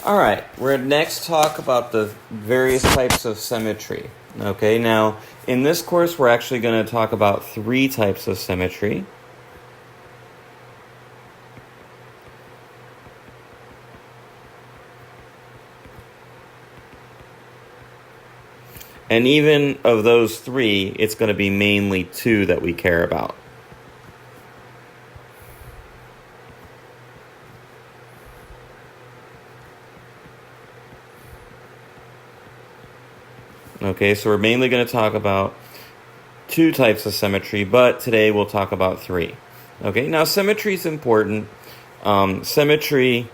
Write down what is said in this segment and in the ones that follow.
All right, we're going to next talk about the various types of symmetry. Okay, now in this course, we're actually going to talk about 3 types of symmetry. And even of those 3, it's going to be mainly 2 that we care about. Okay, so we're mainly going to talk about 2 types of symmetry, but today we'll talk about 3. Okay, now symmetry is important. Symmetry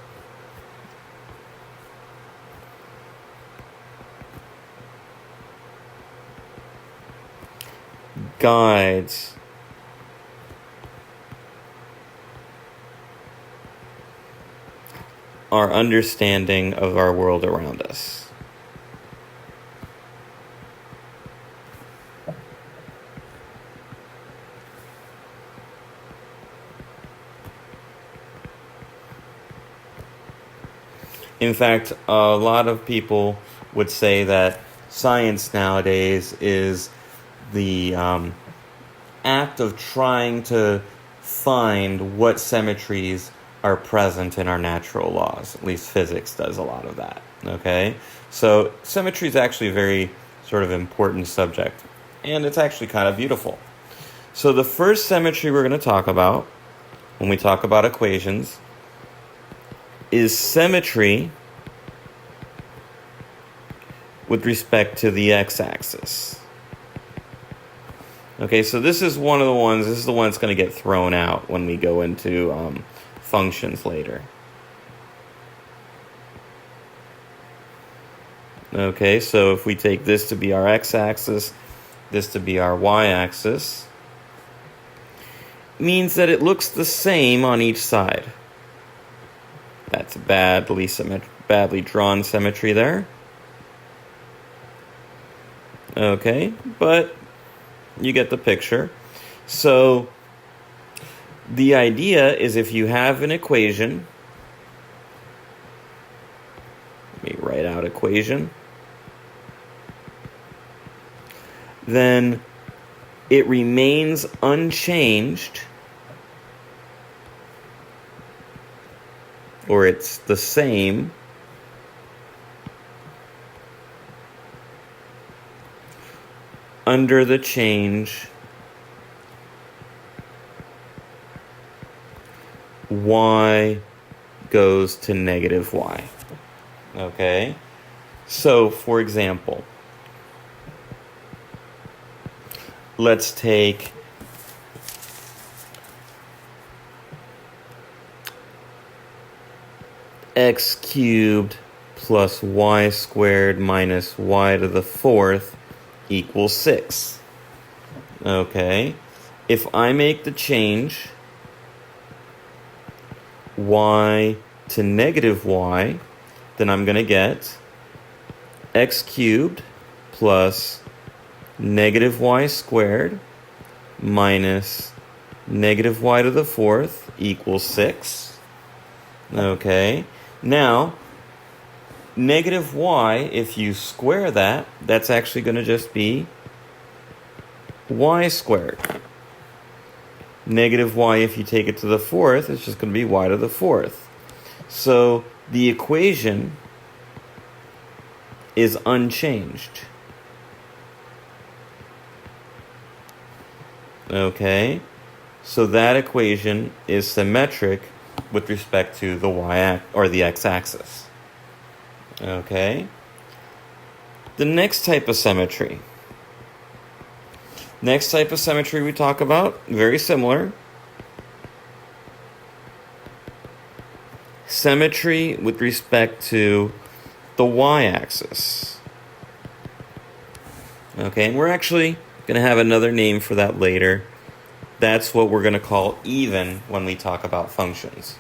guides our understanding of our world around us. In fact, a lot of people would say that science nowadays is the act of trying to find what symmetries are present in our natural laws. At least physics does a lot of that. Okay? So symmetry is actually a very sort of important subject. And it's actually kind of beautiful. So the first symmetry we're going to talk about when we talk about equations is symmetry with respect to the x-axis. Okay, so this is one of the ones, this is the one that's going to get thrown out when we go into functions later. Okay, so if we take this to be our x-axis, this to be our y-axis, means that it looks the same on each side. That's badly drawn symmetry there. Okay, but you get the picture. So the idea is if you have an equation, let me write out equation, then it remains unchanged, or it's the same under the change y goes to negative y. Okay? So, for example, let's take x cubed plus y squared minus y to the 4th equals 6. Okay, if I make the change y to negative y, then I'm going to get x cubed plus negative y squared minus negative y to the 4th equals 6. Okay, now negative y, if you square that, that's actually going to just be y squared. Negative y, if you take it to the 4th, it's just going to be y to the 4th. So the equation is unchanged. Okay, so that equation is symmetric with respect to the or the x-axis. Okay, the next type of symmetry. Next type of symmetry we talk about, very similar. Symmetry with respect to the y-axis. Okay, and we're actually going to have another name for that later. That's what we're going to call even when we talk about functions.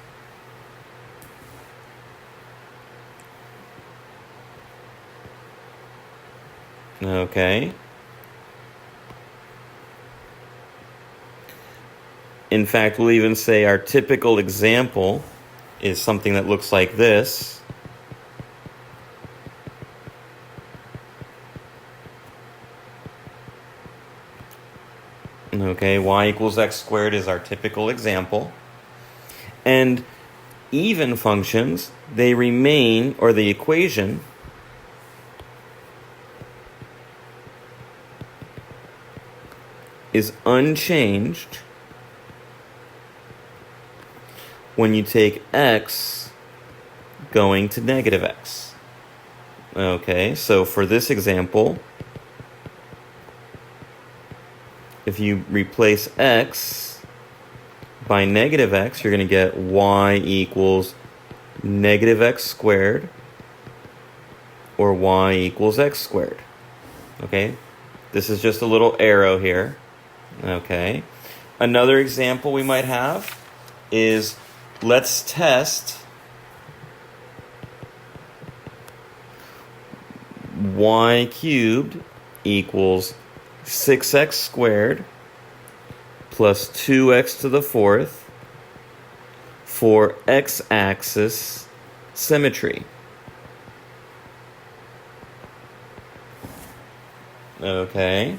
Okay. In fact, we'll even say our typical example is something that looks like this. Okay, y equals x squared is our typical example. And even functions, they remain, or the equation is unchanged when you take x going to negative x. Okay, so for this example, if you replace x by negative x, you're going to get y equals negative x squared, or y equals x squared. Okay, this is just a little arrow here. Okay, another example we might have is, let's test y cubed equals 6x squared plus 2x to the fourth for x-axis symmetry. Okay.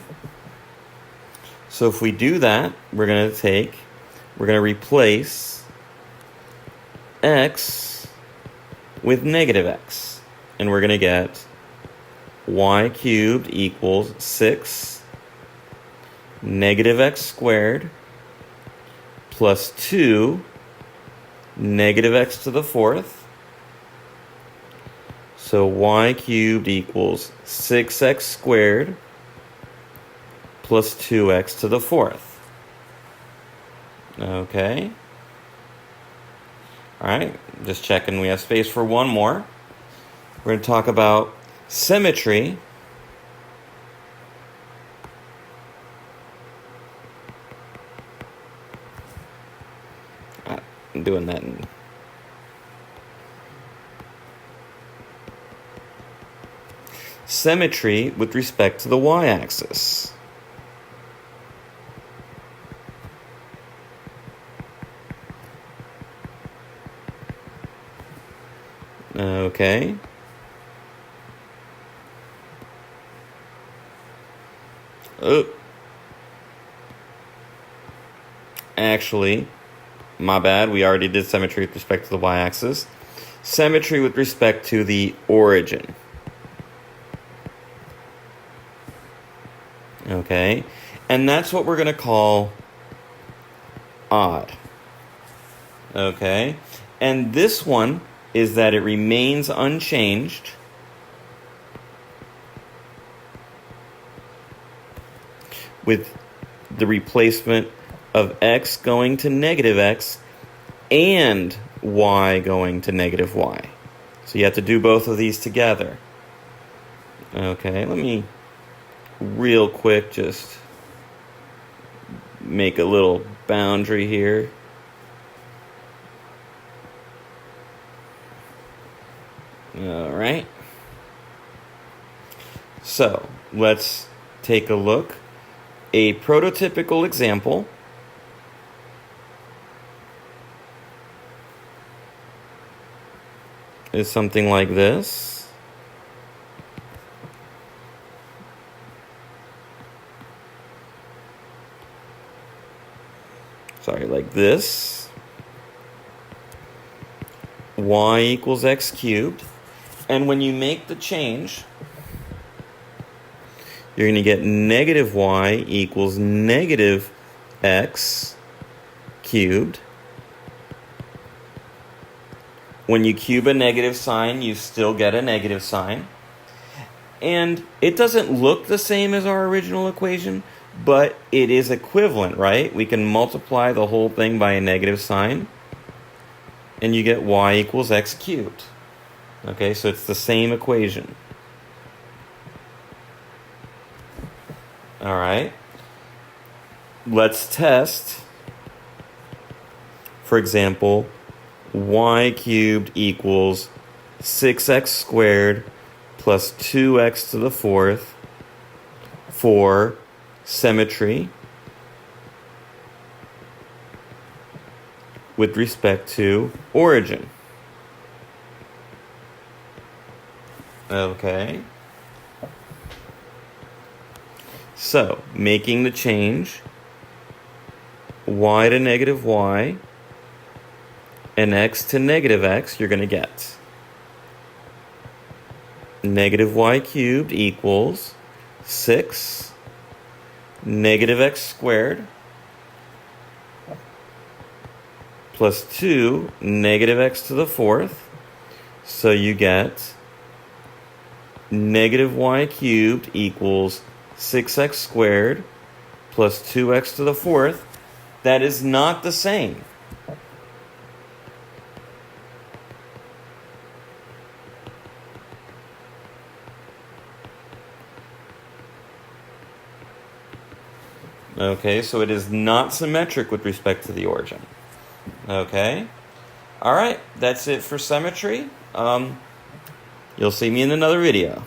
So if we do that, we're going to replace x with negative x. And we're going to get y cubed equals 6 negative x squared plus 2 negative x to the fourth. So y cubed equals 6x squared plus 2x to the fourth. Okay. All right, just checking we have space for one more. We're going to talk about symmetry. I'm doing that in symmetry with respect to the y-axis. Okay. Oh. Actually, my bad. We already did symmetry with respect to the y-axis. Symmetry with respect to the origin. Okay. And that's what we're going to call odd. Okay. And this one is that it remains unchanged with the replacement of x going to negative x and y going to negative y. So you have to do both of these together. Okay, let me real quick just make a little boundary here. All right. So let's take a look. A prototypical example is something like this. Sorry, like this. Y equals x cubed. And when you make the change, you're going to get negative y equals negative x cubed. When you cube a negative sign, you still get a negative sign. And it doesn't look the same as our original equation, but it is equivalent, right? We can multiply the whole thing by a negative sign, and you get y equals x cubed. Okay, so it's the same equation. All right. Let's test, for example, y cubed equals 6x squared plus 2x to the fourth for symmetry with respect to origin. Okay. So, making the change, y to negative y, and x to negative x, you're going to get negative y cubed equals 6 negative x squared plus 2 negative x to the fourth. So you get negative y cubed equals 6x squared plus 2x to the fourth. That is not the same. Okay, so it is not symmetric with respect to the origin. Okay? Alright, that's it for symmetry. You'll see me in another video.